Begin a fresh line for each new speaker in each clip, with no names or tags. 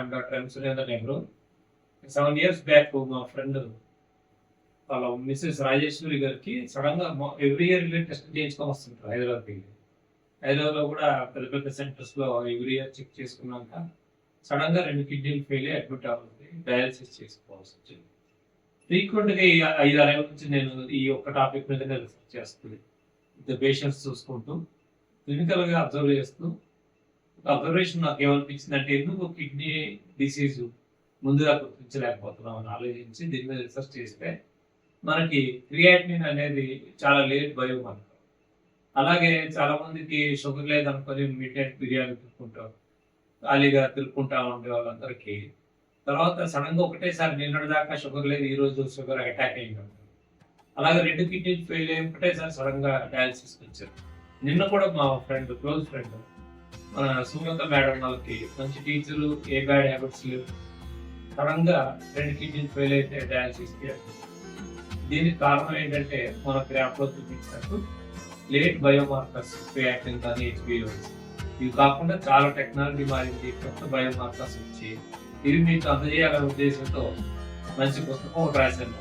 I'm doctor M Surender Nehru. 7 years back మా friend వాళ్ళ missus Rajeshwari గారికి సడన్ గా ఎవ్రీ ఇయర్ టెస్ట్ చేయించుకొని వస్తుంటారు హైదరాబాద్కి. హైదరాబాద్లో కూడా పెద్ద పెద్ద సెంటర్స్ లో ఎవ్రీ ఇయర్ చెక్ చేసుకున్నాక సడన్ గా 2 కిడ్నీలు ఫెయిల్ అయ్యి అడ్మిట్ అవ్వాలి, డయాలసిస్ చేసుకోవాల్సి వచ్చింది. ఫ్రీక్వెంట్ గా 5-6 ఏళ్ళ నుంచి నేను ఈ ఒక్క టాపిక్ మీద రీసెర్చ్ చేస్తుంది. పేషెంట్స్ చూసుకుంటూ క్లినికల్ గా అబ్జర్వ్ చేస్తూ అబ్జర్వేషన్ నాకు ఏమనిపించింది అంటే ఎందుకు కిడ్నీ డిసీజ్ ముందుగా గుర్తించలేకపోతున్నాం అని ఆలోచించి దీని మీద రీసెర్చ్ చేస్తే మనకి క్రియాటినిన్ అనేది చాలా లేట్ బయోమార్కర్. అలాగే చాలా మందికి షుగర్ లేదనుకొని మిడ్ నైట్ బిర్యానీ తిరుక్కుంటారు, ఖాళీగా తిరుక్కుంటా ఉండే వాళ్ళందరికీ తర్వాత సడన్ గా ఒకటేసారి నిన్నటి దాకా షుగర్ లేదు, ఈ రోజు షుగర్ అటాక్ అయింది. అలాగే 2 కిడ్నీలు ఫెయిల్ అయ్యి ఒకటేసారి సడన్ గా డయాలసిస్ వచ్చారు. నిన్న కూడా మా ఫ్రెండ్, క్లోజ్ ఫ్రెండ్ మన సుమత మేడం వాళ్ళకి మంచి టీచరు, ఏ బ్యాడ్ హ్యాబిట్స్ లేవు, సడన్ గా 2 కిడ్నీలు ఫెయిల్ అయితే డయాలసిస్. దీనికి కారణం ఏంటంటే మన క్రాప్లో చూపించినట్టు లేట్ బయోమార్కర్స్, క్రియాటినిన్ కానీ హెచ్బిఏవన్స్. ఇవి కాకుండా చాలా టెక్నాలజీ మారింది, కొత్త బయోమార్కర్స్ వచ్చి ఇవి మీకు అందజేయాలనే ఉద్దేశంతో మంచి పుస్తకం ఒకటి రాశాను.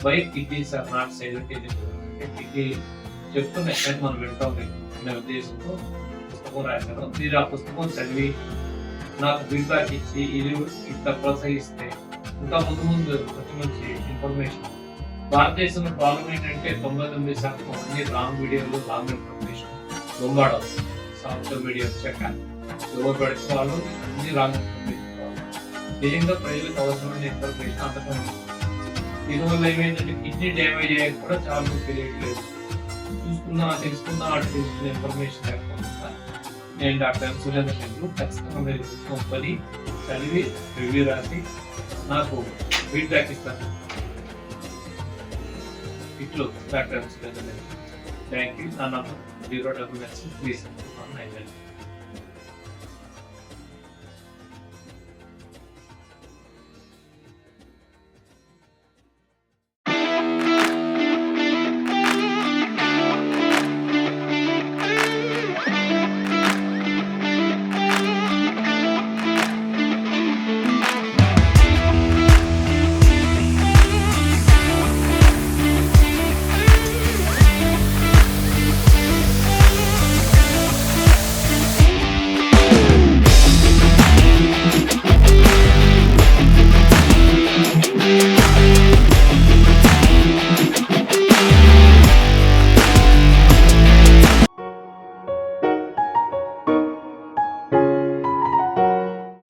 Why kidneys are not silent in India. Kidney చెప్తున్న ఎక్కడ మనం వింటాం అనే ఉద్దేశంతో పుస్తకం రాశాను. మీరు ఆ పుస్తకం చదివి నాకు ఫీడ్బ్యాక్ ఇచ్చి ఇది ఇంత ప్రోత్సహిస్తే ఇంకా ముందు మంచి ఇన్ఫర్మేషన్. భారతదేశంలో ప్రాబ్లం ఏంటంటే 99% అన్ని రాంగ్ వీడియోలు, రాంగ్ ఇన్ఫర్మేషన్ బొంబాడు సాఫ్ట్వేర్ మీడియా వచ్చాక ఎవరు పడితే వాళ్ళు అన్ని రాంగ్ ఇన్ఫర్మేషన్. నిజంగా ప్రజలకు అవసరమైన ఇన్ఫర్మేషన్ అంతకంటే దీనివల్ల ఏమైందంటే కిడ్నీ డ్యామేజ్ అయ్యేది కూడా చాలా మంది తెలియట్లేదు. తెలుసుకున్నా అటు తెలుసుకున్న ఇన్ఫర్మేషన్ లేకపోకుండా నేను డాక్టర్ ఎం సురేందర్ నెహ్రూ ఖచ్చితంగా మీరు పుస్తకం చదివి రివ్యూ రాసి నాకు ఫీడ్బ్యాక్ ఇస్తాను. ఇట్లు doctor M Surender Nehru. Thank you. నా నంబర్ 06639.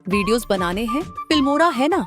वीडियोस बनाने हैं फिल्मोरा है ना।